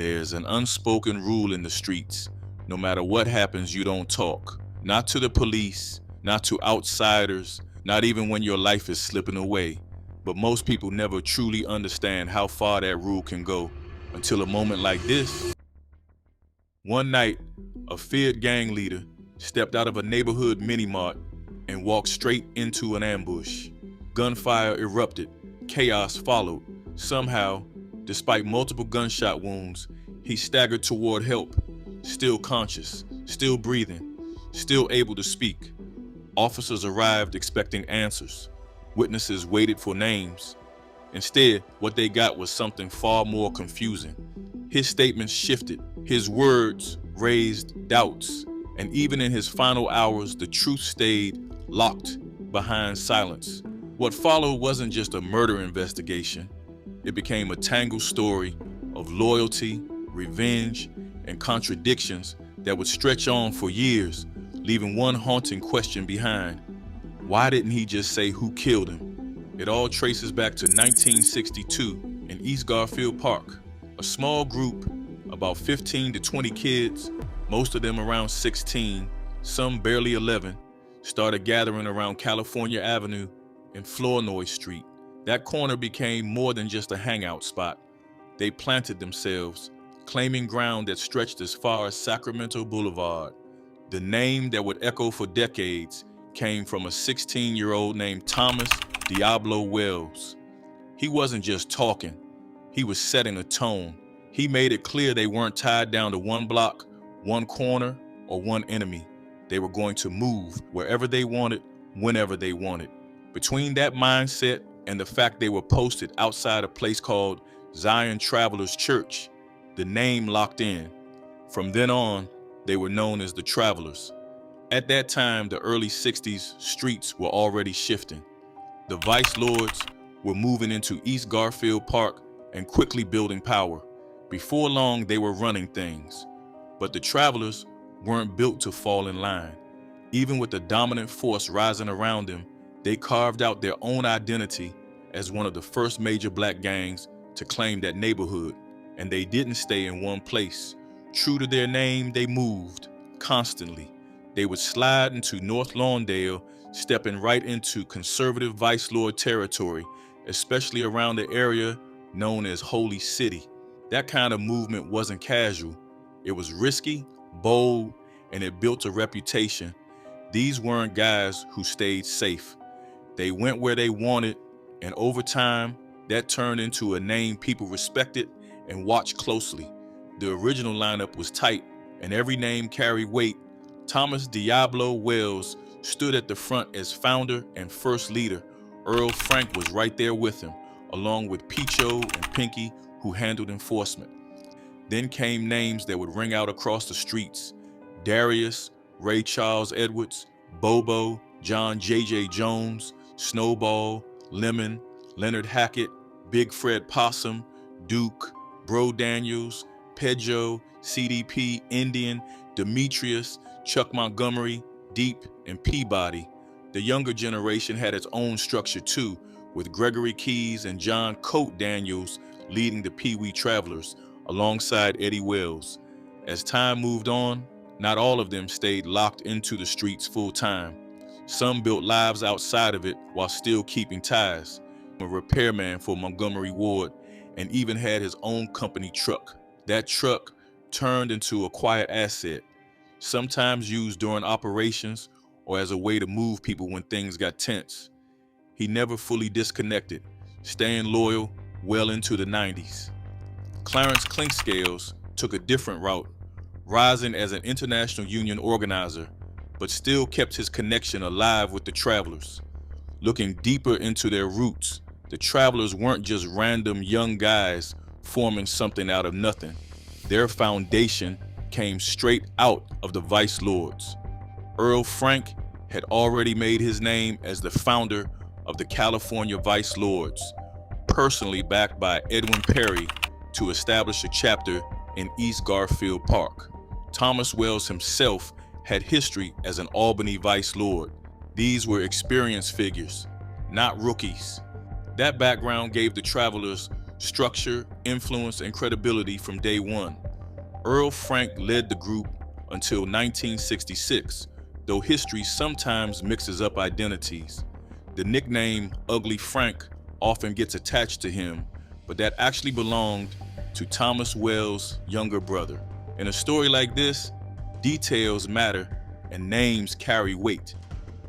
There's an unspoken rule in the streets. No matter what happens, you don't talk. Not to the police, not to outsiders, not even when your life is slipping away. But most people never truly understand how far that rule can go until a moment like this. One night, a feared gang leader stepped out of a neighborhood mini-mart and walked straight into an ambush. Gunfire erupted. Chaos followed. Somehow, despite multiple gunshot wounds, he staggered toward help, still conscious, still breathing, still able to speak. Officers arrived expecting answers. Witnesses waited for names. Instead, what they got was something far more confusing. His statements shifted, his words raised doubts, and even in his final hours, the truth stayed locked behind silence. What followed wasn't just a murder investigation. It became a tangled story of loyalty, revenge, and contradictions that would stretch on for years, leaving one haunting question behind. Why didn't he just say who killed him? It all traces back to 1962 in East Garfield Park. A small group, about 15 to 20 kids, most of them around 16, some barely 11, started gathering around California Avenue and Flournoy Street. That corner became more than just a hangout spot. They planted themselves, claiming ground that stretched as far as Sacramento Boulevard. The name that would echo for decades came from a 16-year-old named Thomas Diablo Wells. He wasn't just talking, he was setting a tone. He made it clear they weren't tied down to one block, one corner, or one enemy. They were going to move wherever they wanted, whenever they wanted. Between that mindset and the fact they were posted outside a place called Zion Travelers Church, the name locked in. From then on, they were known as the Travelers. At that time, the early 60s, streets were already shifting. The Vice Lords were moving into East Garfield Park and quickly building power. Before long, they were running things. But the Travelers weren't built to fall in line. Even with the dominant force rising around them, they carved out their own identity as one of the first major black gangs to claim that neighborhood. And they didn't stay in one place. True to their name, they moved constantly. They would slide into North Lawndale, stepping right into conservative Vice Lord territory, especially around the area known as Holy City. That kind of movement wasn't casual. It was risky, bold, and it built a reputation. These weren't guys who stayed safe. They went where they wanted, and over time, that turned into a name people respected and watched closely. The original lineup was tight, and every name carried weight. Thomas Diablo Wells stood at the front as founder and first leader. Earl Frank was right there with him, along with Picho and Pinky, who handled enforcement. Then came names that would ring out across the streets: Darius, Ray Charles Edwards, Bobo, John J.J. Jones, Snowball, Lemon, Leonard Hackett, Big Fred Possum, Duke, Bro Daniels, Pedro, CDP, Indian, Demetrius, Chuck Montgomery, Deep, and Peabody. The younger generation had its own structure too, with Gregory Keys and John Coat Daniels leading the Pee Wee Travelers alongside Eddie Wells. As time moved on, not all of them stayed locked into the streets full time. Some built lives outside of it while still keeping ties. A repairman for Montgomery Ward, and even had his own company truck. That truck turned into a quiet asset, sometimes used during operations or as a way to move people when things got tense. He never fully disconnected, staying loyal well into the 90s. Clarence Clinkscales took a different route, rising as an international union organizer, but still kept his connection alive with the Travelers. Looking deeper into their roots, the Travelers weren't just random young guys forming something out of nothing. Their foundation came straight out of the Vice Lords. Earl Frank had already made his name as the founder of the California Vice Lords, personally backed by Edwin Perry to establish a chapter in East Garfield Park. Thomas Wells himself had history as an Albany Vice Lord. These were experienced figures, not rookies. That background gave the Travelers structure, influence, and credibility from day one. Earl Frank led the group until 1966, though history sometimes mixes up identities. The nickname Ugly Frank often gets attached to him, but that actually belonged to Thomas Wells' younger brother. In a story like this, details matter and names carry weight.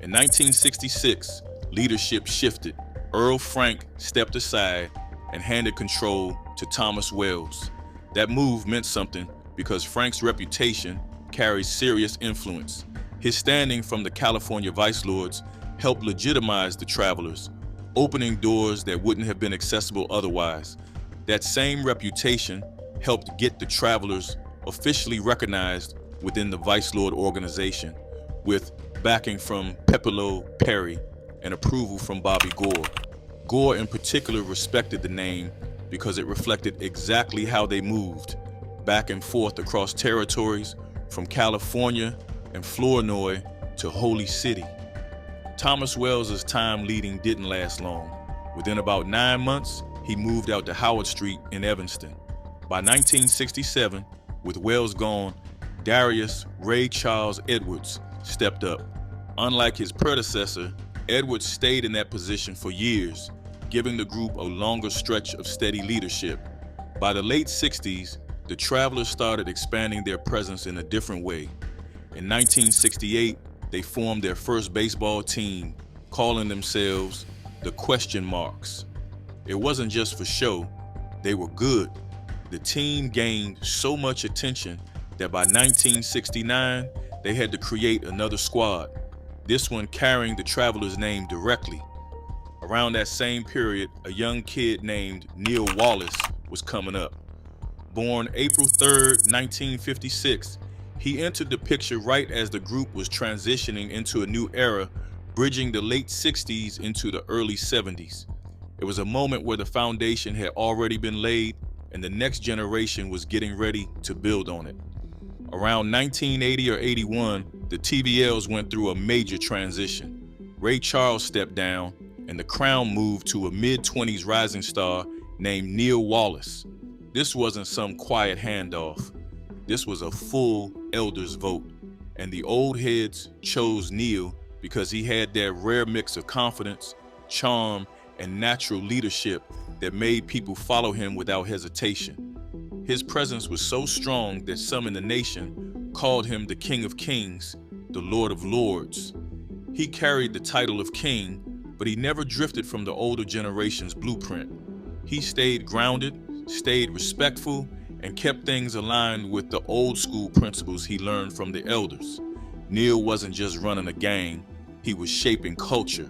In 1966, leadership shifted. Earl Frank stepped aside and handed control to Thomas Wells. That move meant something because Frank's reputation carries serious influence. His standing from the California vice lords helped legitimize the travelers, opening doors that wouldn't have been accessible otherwise. That same reputation helped get the travelers officially recognized within the vice lord organization, with backing from Pepelo Perry and approval from Bobby Gore. Gore in particular respected the name because it reflected exactly how they moved, back and forth across territories from California and Flournoy to Holy City. Thomas Wells' time leading didn't last long. Within about 9 months, he moved out to Howard Street in Evanston. By 1967, with Wells gone, Darius Ray Charles Edwards stepped up. Unlike his predecessor, Edwards stayed in that position for years, giving the group a longer stretch of steady leadership. By the late 60s, the Travelers started expanding their presence in a different way. In 1968, they formed their first baseball team, calling themselves the Question Marks. It wasn't just for show, they were good. The team gained so much attention that by 1969, they had to create another squad, this one carrying the Travelers' name directly. Around that same period, a young kid named Neil Wallace was coming up. Born April 3rd, 1956, he entered the picture right as the group was transitioning into a new era, bridging the late 60s into the early 70s. It was a moment where the foundation had already been laid and the next generation was getting ready to build on it. Around 1980 or 81, the TVLs went through a major transition. Ray Charles stepped down and the crown moved to a mid-20s rising star named Neil Wallace. This wasn't some quiet handoff. This was a full elders vote, and the old heads chose Neil because he had that rare mix of confidence, charm, and natural leadership that made people follow him without hesitation. His presence was so strong that some in the nation called him the King of Kings, the Lord of Lords. He carried the title of king, but he never drifted from the older generation's blueprint. He stayed grounded, stayed respectful, and kept things aligned with the old school principles he learned from the elders. Neil wasn't just running a gang, he was shaping culture.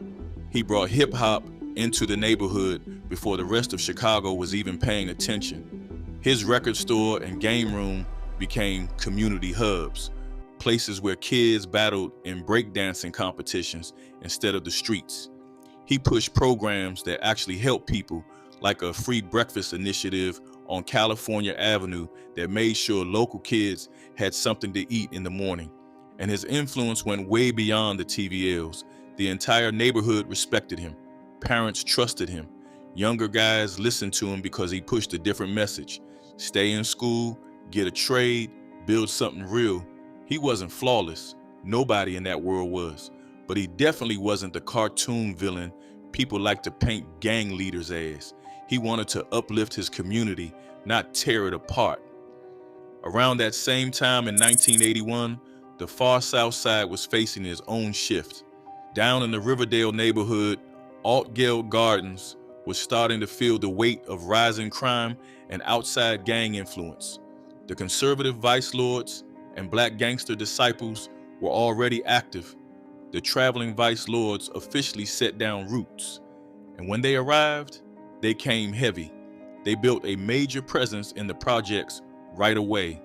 He brought hip hop into the neighborhood before the rest of Chicago was even paying attention. His record store and game room became community hubs, places where kids battled in breakdancing competitions instead of the streets. He pushed programs that actually helped people, like a free breakfast initiative on California Avenue that made sure local kids had something to eat in the morning. And his influence went way beyond the TVLs. The entire neighborhood respected him. Parents trusted him. Younger guys listened to him because he pushed a different message. Stay in school, get a trade, build something real. He wasn't flawless. Nobody in that world was. But he definitely wasn't the cartoon villain people like to paint gang leaders as. He wanted to uplift his community, not tear it apart. Around that same time in 1981, the far South Side was facing its own shift. Down in the Riverdale neighborhood, Altgeld Gardens was starting to feel the weight of rising crime and outside gang influence. The conservative vice lords and black gangster disciples were already active. The traveling vice lords officially set down roots. And when they arrived, they came heavy. They built a major presence in the projects right away.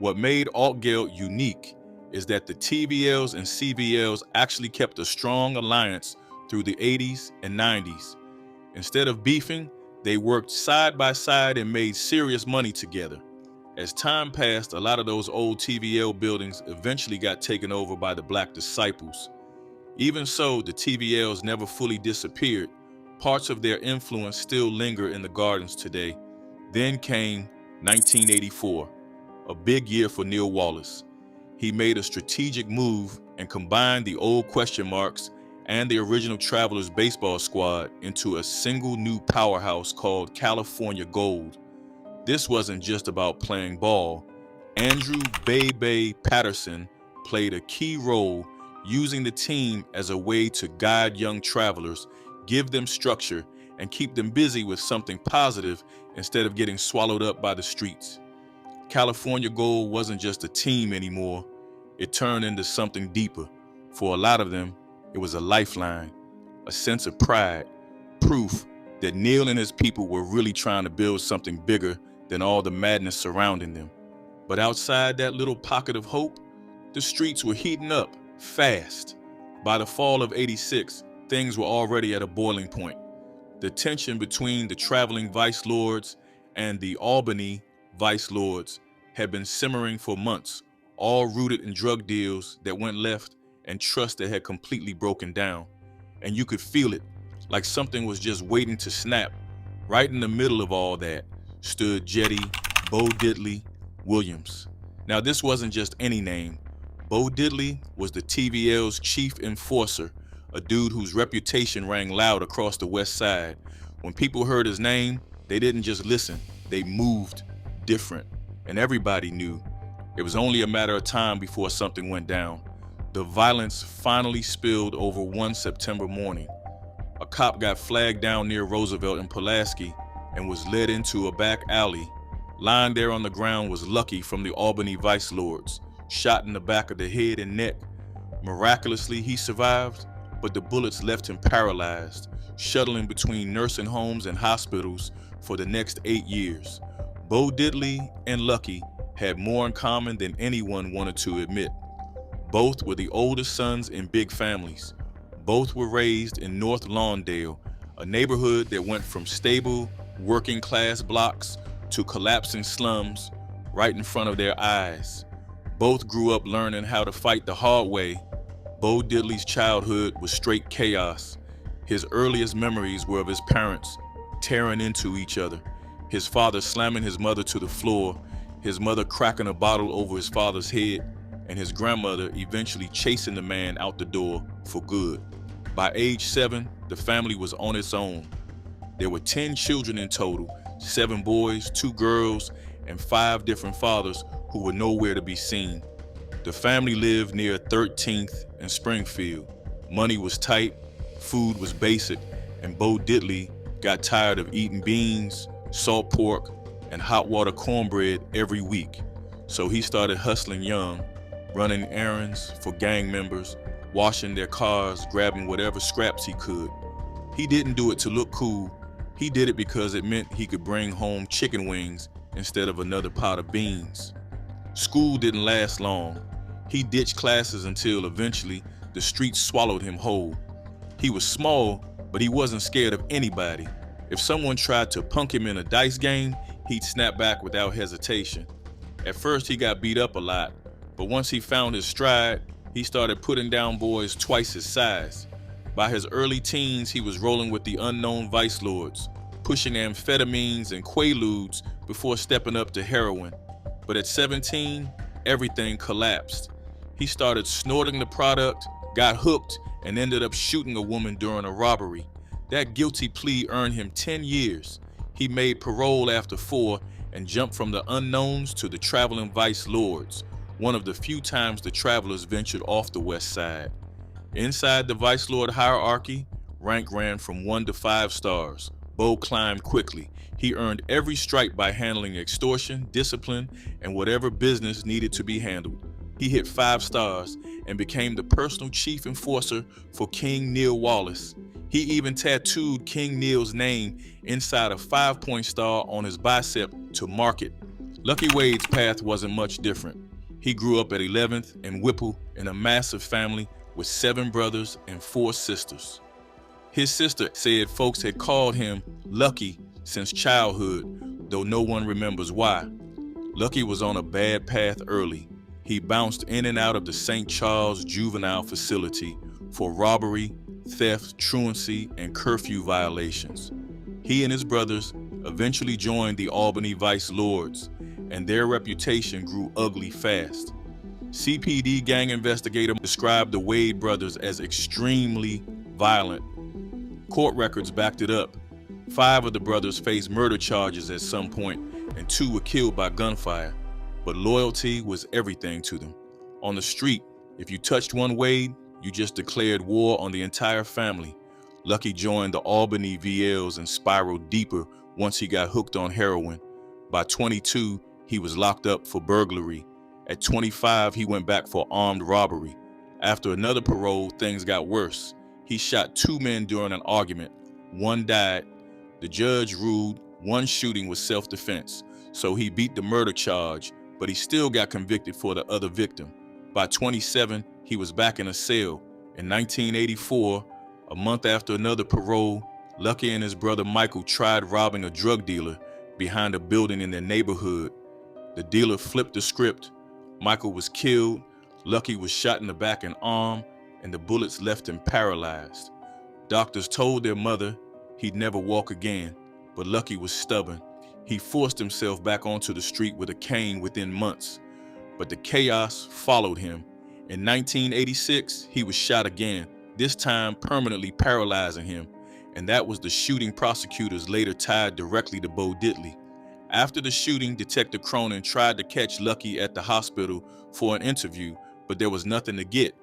What made Altgeld unique is that the TVLs and CVLs actually kept a strong alliance through the 80s and 90s. Instead of beefing, they worked side by side and made serious money together. As time passed, a lot of those old TVL buildings eventually got taken over by the black disciples. Even so, the TVLs never fully disappeared. Parts of their influence still linger in the gardens today. Then came 1984, a big year for Neil Wallace. He made a strategic move and combined the old question marks and the original Travelers baseball squad into a single new powerhouse called California Gold. This wasn't just about playing ball. Andrew "Bay" Patterson played a key role, using the team as a way to guide young travelers, give them structure, and keep them busy with something positive instead of getting swallowed up by the streets. California Gold wasn't just a team anymore. It turned into something deeper. For a lot of them, it was a lifeline, a sense of pride, proof that Neil and his people were really trying to build something bigger than all the madness surrounding them. But outside that little pocket of hope, the streets were heating up fast. By the fall of '86, things were already at a boiling point. The tension between the traveling vice lords and the Albany vice lords had been simmering for months, all rooted in drug deals that went left and trust that had completely broken down. And you could feel it, like something was just waiting to snap. Right in the middle of all that stood Jetty Bo Diddley Williams. Now, this wasn't just any name. Bo Diddley was the TVL's chief enforcer, a dude whose reputation rang loud across the West Side. When people heard his name, they didn't just listen, they moved different. And everybody knew it was only a matter of time before something went down. The violence finally spilled over one September morning. A cop got flagged down near Roosevelt and Pulaski and was led into a back alley. Lying there on the ground was Lucky from the Albany Vice Lords, shot in the back of the head and neck. Miraculously, he survived, but the bullets left him paralyzed, shuttling between nursing homes and hospitals for the next 8 years. Bo Diddley and Lucky had more in common than anyone wanted to admit. Both were the oldest sons in big families. Both were raised in North Lawndale, a neighborhood that went from stable, working-class blocks to collapsing slums right in front of their eyes. Both grew up learning how to fight the hard way. Bo Diddley's childhood was straight chaos. His earliest memories were of his parents tearing into each other, his father slamming his mother to the floor, his mother cracking a bottle over his father's head, and his grandmother eventually chasing the man out the door for good. By age 7, the family was on its own. There were 10 children in total, 7 boys, 2 girls, and 5 different fathers who were nowhere to be seen. The family lived near 13th and Springfield. Money was tight, food was basic, and Bo Diddley got tired of eating beans, salt pork, and hot water cornbread every week. So he started hustling young, running errands for gang members, washing their cars, grabbing whatever scraps he could. He didn't do it to look cool. He did it because it meant he could bring home chicken wings instead of another pot of beans. School didn't last long. He ditched classes until eventually the streets swallowed him whole. He was small, but he wasn't scared of anybody. If someone tried to punk him in a dice game, he'd snap back without hesitation. At first, he got beat up a lot, but once he found his stride, he started putting down boys twice his size. By his early teens, he was rolling with the unknown vice lords, pushing amphetamines and quaaludes before stepping up to heroin. But at 17, everything collapsed. He started snorting the product, got hooked, and ended up shooting a woman during a robbery. That guilty plea earned him 10 years. He made parole after 4 and jumped from the unknowns to the traveling vice lords, one of the few times the travelers ventured off the West Side. Inside the vice lord hierarchy, rank ran from 1 to 5 stars. Bo climbed quickly. He earned every stripe by handling extortion, discipline, and whatever business needed to be handled. He hit 5 stars and became the personal chief enforcer for King Neil Wallace. He even tattooed King Neil's name inside a 5-point star on his bicep to mark it. Lucky Wade's path wasn't much different. He grew up at 11th and Whipple in a massive family with 7 brothers and 4 sisters. His sister said folks had called him Lucky since childhood, though no one remembers why. Lucky was on a bad path early. He bounced in and out of the St. Charles Juvenile Facility for robbery, theft, truancy, and curfew violations. He and his brothers eventually joined the Albany Vice Lords, and their reputation grew ugly fast. CPD gang investigator described the Wade brothers as extremely violent. Court records backed it up. 5 of the brothers faced murder charges at some point, and 2 were killed by gunfire. But loyalty was everything to them. On the street, if you touched one Wade, you just declared war on the entire family. Lucky joined the Albany VLs and spiraled deeper once he got hooked on heroin. By 22, he was locked up for burglary. At 25, he went back for armed robbery. After another parole, things got worse. He shot 2 men during an argument. 1 died. The judge ruled 1 shooting was self-defense, so he beat the murder charge, but he still got convicted for the other victim. By 27, he was back in a cell. In 1984, a month after another parole, Lucky and his brother Michael tried robbing a drug dealer behind a building in their neighborhood. The dealer flipped the script. Michael was killed, Lucky was shot in the back and arm, and the bullets left him paralyzed. Doctors told their mother he'd never walk again, but Lucky was stubborn. He forced himself back onto the street with a cane within months, but the chaos followed him. In 1986, he was shot again, this time permanently paralyzing him, and that was the shooting prosecutors later tied directly to Bo Diddley. After the shooting, Detective Cronin tried to catch Lucky at the hospital for an interview, but there was nothing to get.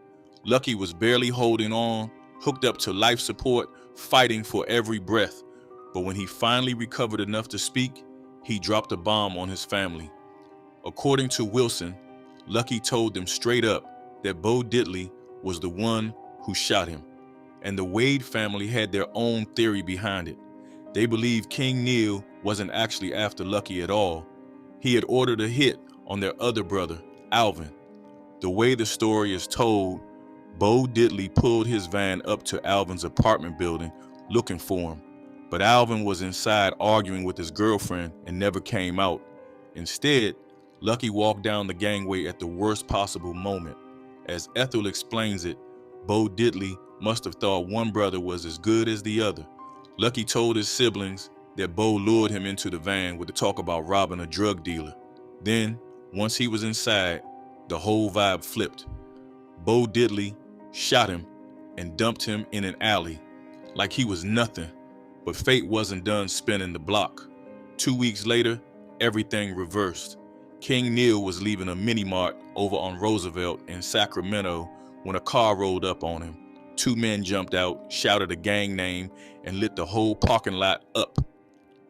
Lucky was barely holding on, hooked up to life support, fighting for every breath. But when he finally recovered enough to speak, he dropped a bomb on his family. According to Wilson, Lucky told them straight up that Bo Diddley was the one who shot him, and the Wade family had their own theory behind it. They believed King Neil wasn't actually after Lucky at all. He had ordered a hit on their other brother, Alvin. The way the story is told, Bo Diddley pulled his van up to Alvin's apartment building looking for him, but Alvin was inside arguing with his girlfriend and never came out. Instead, Lucky walked down the gangway at the worst possible moment. As Ethel explains it, Bo Diddley must have thought one brother was as good as the other. Lucky told his siblings that Bo lured him into the van with the talk about robbing a drug dealer. Then, once he was inside, the whole vibe flipped. Bo Diddley shot him and dumped him in an alley like he was nothing, but fate wasn't done spinning the block. 2 weeks later, everything reversed. King Neil was leaving a mini-mart over on Roosevelt in Sacramento when a car rolled up on him. 2 men jumped out, shouted a gang name, and lit the whole parking lot up.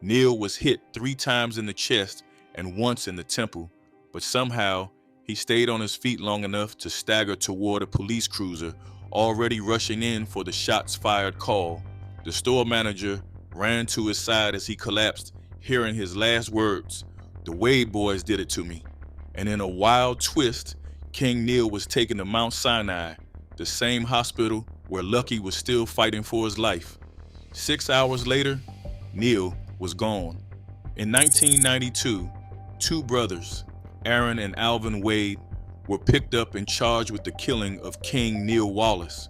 Neil was hit 3 times in the chest and once in the temple, but somehow he stayed on his feet long enough to stagger toward a police cruiser already rushing in for the shots fired call. The store manager ran to his side as he collapsed, hearing his last words, "The Wade boys did it to me." And in a wild twist, King Neil was taken to Mount Sinai, the same hospital where Lucky was still fighting for his life. 6 hours later, Neil was gone. In 1992, 2 brothers, Aaron and Alvin Wade, were picked up and charged with the killing of King Neil Wallace.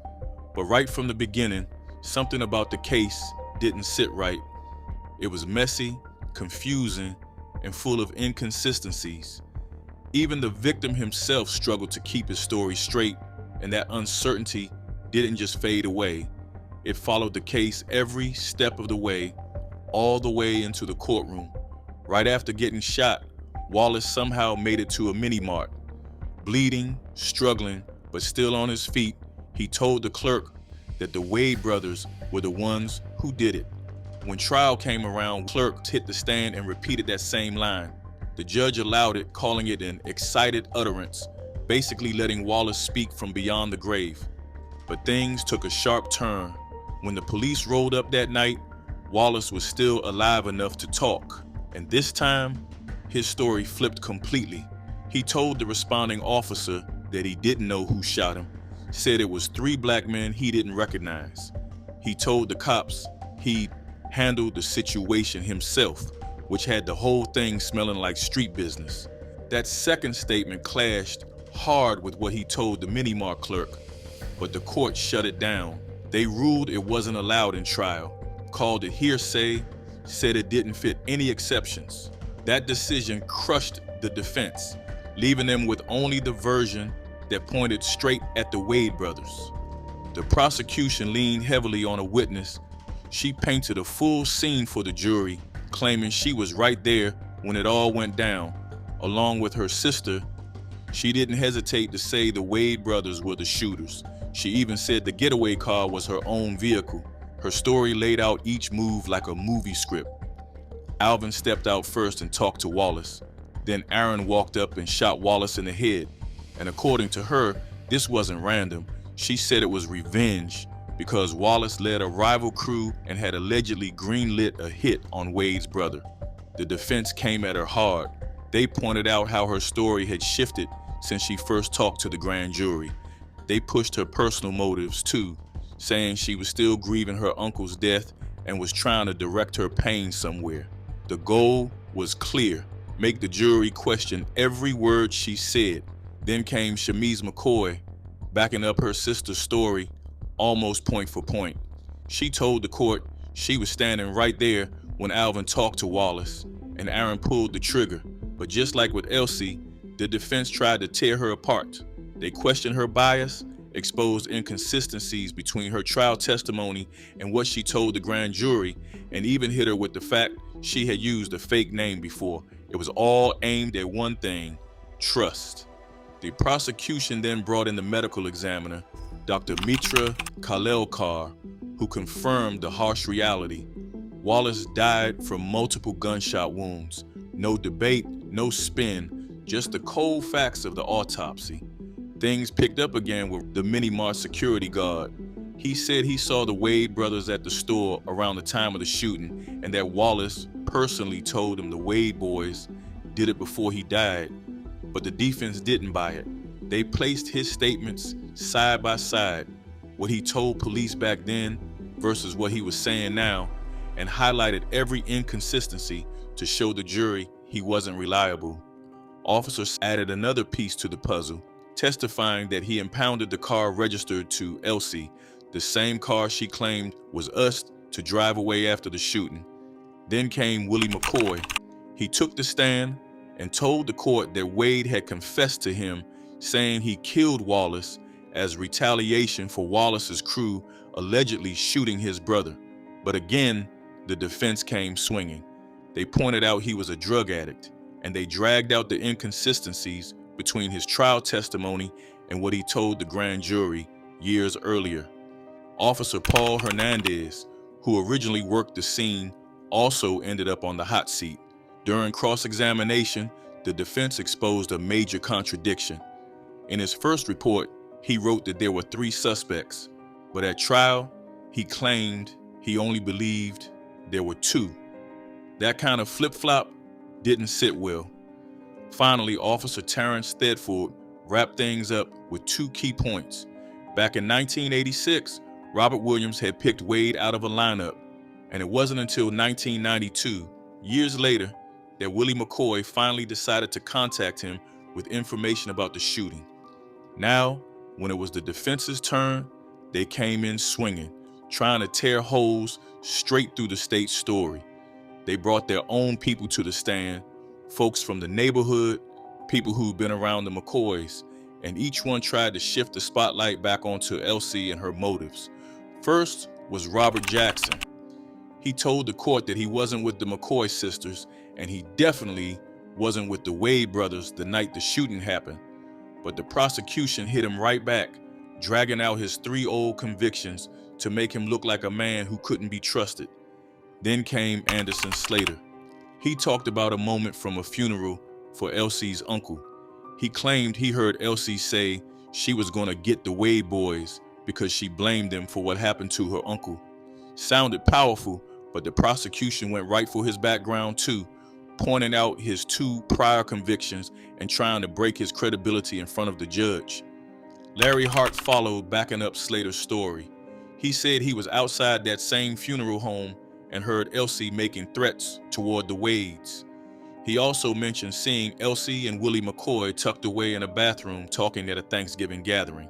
But right from the beginning, something about the case didn't sit right. It was messy, confusing, and full of inconsistencies. Even the victim himself struggled to keep his story straight, and that uncertainty didn't just fade away. It followed the case every step of the way, all the way into the courtroom. Right after getting shot, Wallace somehow made it to a mini-mart. Bleeding, struggling, but still on his feet, he told the clerk that the Wade brothers were the ones who did it. When trial came around, clerks hit the stand and repeated that same line. The judge allowed it, calling it an excited utterance, basically letting Wallace speak from beyond the grave. But things took a sharp turn. When the police rolled up that night, Wallace was still alive enough to talk. And this time, his story flipped completely. He told the responding officer that he didn't know who shot him, said it was 3 black men he didn't recognize. He told the cops he'd handled the situation himself, which had the whole thing smelling like street business. That second statement clashed hard with what he told the mini-mart clerk, but the court shut it down. They ruled it wasn't allowed in trial, called it hearsay, said it didn't fit any exceptions. That decision crushed the defense, leaving them with only the version that pointed straight at the Wade brothers. The prosecution leaned heavily on a witness. She painted a full scene for the jury, claiming she was right there when it all went down, along with her sister. She didn't hesitate to say the Wade brothers were the shooters. She even said the getaway car was her own vehicle. Her story laid out each move like a movie script. Alvin stepped out first and talked to Wallace. Then Aaron walked up and shot Wallace in the head. And according to her, this wasn't random. She said it was revenge because Wallace led a rival crew and had allegedly greenlit a hit on Wade's brother. The defense came at her hard. They pointed out how her story had shifted since she first talked to the grand jury. They pushed her personal motives too, saying she was still grieving her uncle's death and was trying to direct her pain somewhere. The goal was clear: make the jury question every word she said. Then came Shamiz McCoy, backing up her sister's story almost point for point. She told the court she was standing right there when Alvin talked to Wallace, and Aaron pulled the trigger. But just like with Elsie, the defense tried to tear her apart. They questioned her bias, exposed inconsistencies between her trial testimony and what she told the grand jury, and even hit her with the fact she had used a fake name before. It was all aimed at one thing: trust. The prosecution then brought in the medical examiner, Dr. Mitra Kalelkar, who confirmed the harsh reality. Wallace died from multiple gunshot wounds. No debate, no spin, just the cold facts of the autopsy. Things picked up again with the mini-mart security guard. He said he saw the Wade brothers at the store around the time of the shooting, and that Wallace personally told him the Wade boys did it before he died. But the defense didn't buy it. They placed his statements side by side, what he told police back then versus what he was saying now, and highlighted every inconsistency to show the jury he wasn't reliable. Officers added another piece to the puzzle, testifying that he impounded the car registered to Elsie, the same car she claimed was us to drive away after the shooting. Then came Willie McCoy. He took the stand and told the court that Wade had confessed to him, saying he killed Wallace as retaliation for Wallace's crew allegedly shooting his brother. But again, the defense came swinging. They pointed out he was a drug addict, and they dragged out the inconsistencies between his trial testimony and what he told the grand jury years earlier. Officer Paul Hernandez, who originally worked the scene, also ended up on the hot seat. During cross-examination, the defense exposed a major contradiction. In his first report, he wrote that there were 3 suspects, but at trial, he claimed he only believed there were 2. That kind of flip-flop didn't sit well. Finally, Officer Terrence Thedford wrapped things up with 2 key points. Back in 1986, Robert Williams had picked Wade out of a lineup, and it wasn't until 1992, years later, that Willie McCoy finally decided to contact him with information about the shooting. Now, when it was the defense's turn, they came in swinging, trying to tear holes straight through the state's story. They brought their own people to the stand, folks from the neighborhood, people who'd been around the McCoys, and each one tried to shift the spotlight back onto Elsie and her motives. First was Robert Jackson. He told the court that he wasn't with the McCoy sisters, and he definitely wasn't with the Wade brothers the night the shooting happened. But the prosecution hit him right back, dragging out his 3 old convictions to make him look like a man who couldn't be trusted. Then came Anderson Slater. He talked about a moment from a funeral for Elsie's uncle. He claimed he heard Elsie say she was going to get the Wade boys because she blamed them for what happened to her uncle. Sounded powerful, but the prosecution went right for his background too, pointing out his 2 prior convictions and trying to break his credibility in front of the judge. Larry Hart followed, backing up Slater's story. He said he was outside that same funeral home and heard Elsie making threats toward the Wades. He also mentioned seeing Elsie and Willie McCoy tucked away in a bathroom talking at a Thanksgiving gathering.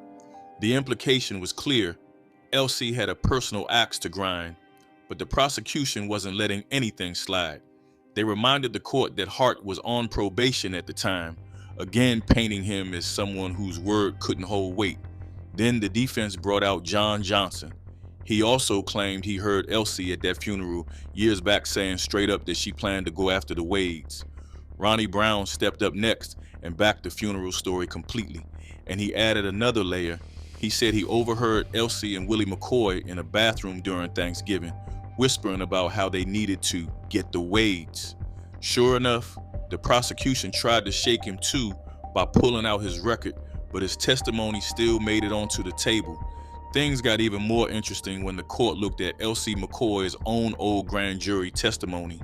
The implication was clear. Elsie had a personal axe to grind, but the prosecution wasn't letting anything slide. They reminded the court that Hart was on probation at the time, again painting him as someone whose word couldn't hold weight. Then the defense brought out John Johnson. He also claimed he heard Elsie at that funeral years back saying straight up that she planned to go after the Wades. Ronnie Brown stepped up next and backed the funeral story completely, and he added another layer. He said he overheard Elsie and Willie McCoy in a bathroom during Thanksgiving, whispering about how they needed to get the Wades. Sure enough, the prosecution tried to shake him too by pulling out his record, but his testimony still made it onto the table. Things got even more interesting when the court looked at Elsie McCoy's own old grand jury testimony.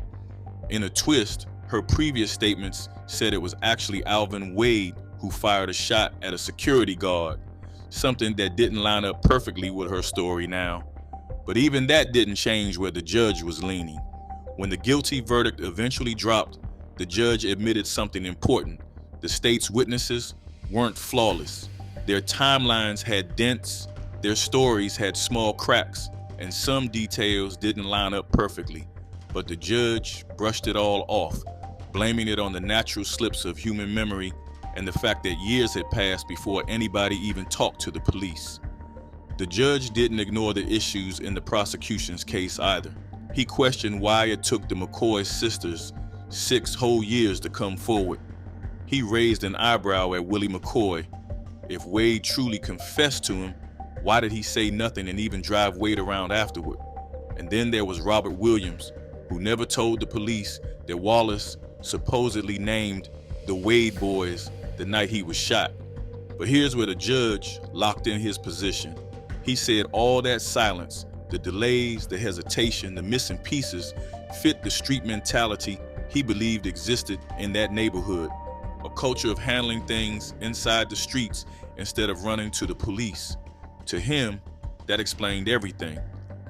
In a twist, her previous statements said it was actually Alvin Wade who fired a shot at a security guard, something that didn't line up perfectly with her story now. But even that didn't change where the judge was leaning. When the guilty verdict eventually dropped, the judge admitted something important. The state's witnesses weren't flawless. Their timelines had dents, their stories had small cracks, and some details didn't line up perfectly. But the judge brushed it all off, blaming it on the natural slips of human memory and the fact that years had passed before anybody even talked to the police. The judge didn't ignore the issues in the prosecution's case either. He questioned why it took the McCoy sisters 6 whole years to come forward. He raised an eyebrow at Willie McCoy. If Wade truly confessed to him, why did he say nothing and even drive Wade around afterward? And then there was Robert Williams, who never told the police that Wallace supposedly named the Wade boys the night he was shot. But here's where the judge locked in his position. He said all that silence, the delays, the hesitation, the missing pieces, fit the street mentality he believed existed in that neighborhood. A culture of handling things inside the streets instead of running to the police. To him, that explained everything.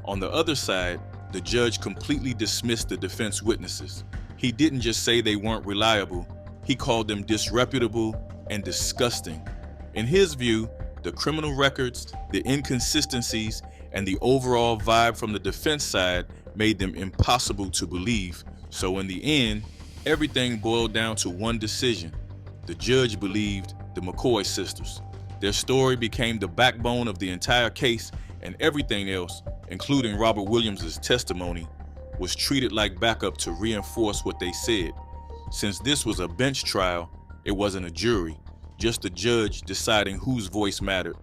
On the other side, the judge completely dismissed the defense witnesses. He didn't just say they weren't reliable, he called them disreputable and disgusting. In his view, the criminal records, the inconsistencies, and the overall vibe from the defense side made them impossible to believe. So in the end, everything boiled down to one decision. The judge believed the McCoy sisters. Their story became the backbone of the entire case, and everything else, including Robert Williams' testimony, was treated like backup to reinforce what they said. Since this was a bench trial, it wasn't a jury, just a judge deciding whose voice mattered,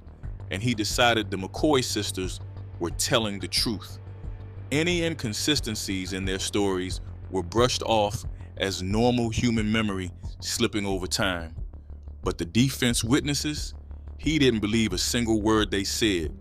and he decided the McCoy sisters were telling the truth. Any inconsistencies in their stories were brushed off as normal human memory slipping over time. But the defense witnesses, he didn't believe a single word they said.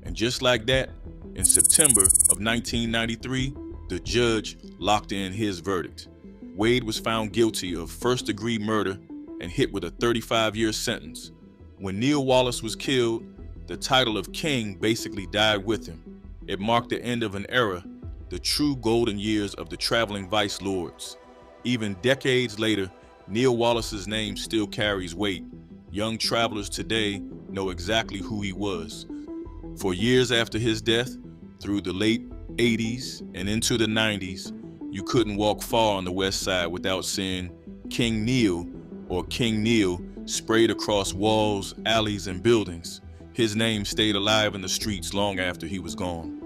And just like that, in September of 1993, the judge locked in his verdict. Wade was found guilty of first-degree murder and hit with a 35-year sentence. When Neil Wallace was killed, the title of king basically died with him. It marked the end of an era, the true golden years of the traveling vice lords. Even decades later, Neil Wallace's name still carries weight. Young travelers today know exactly who he was. For years after his death, through the late 80s and into the 90s, you couldn't walk far on the west side without seeing King Neil or King Neil sprayed across walls, alleys, and buildings. His name stayed alive in the streets long after he was gone.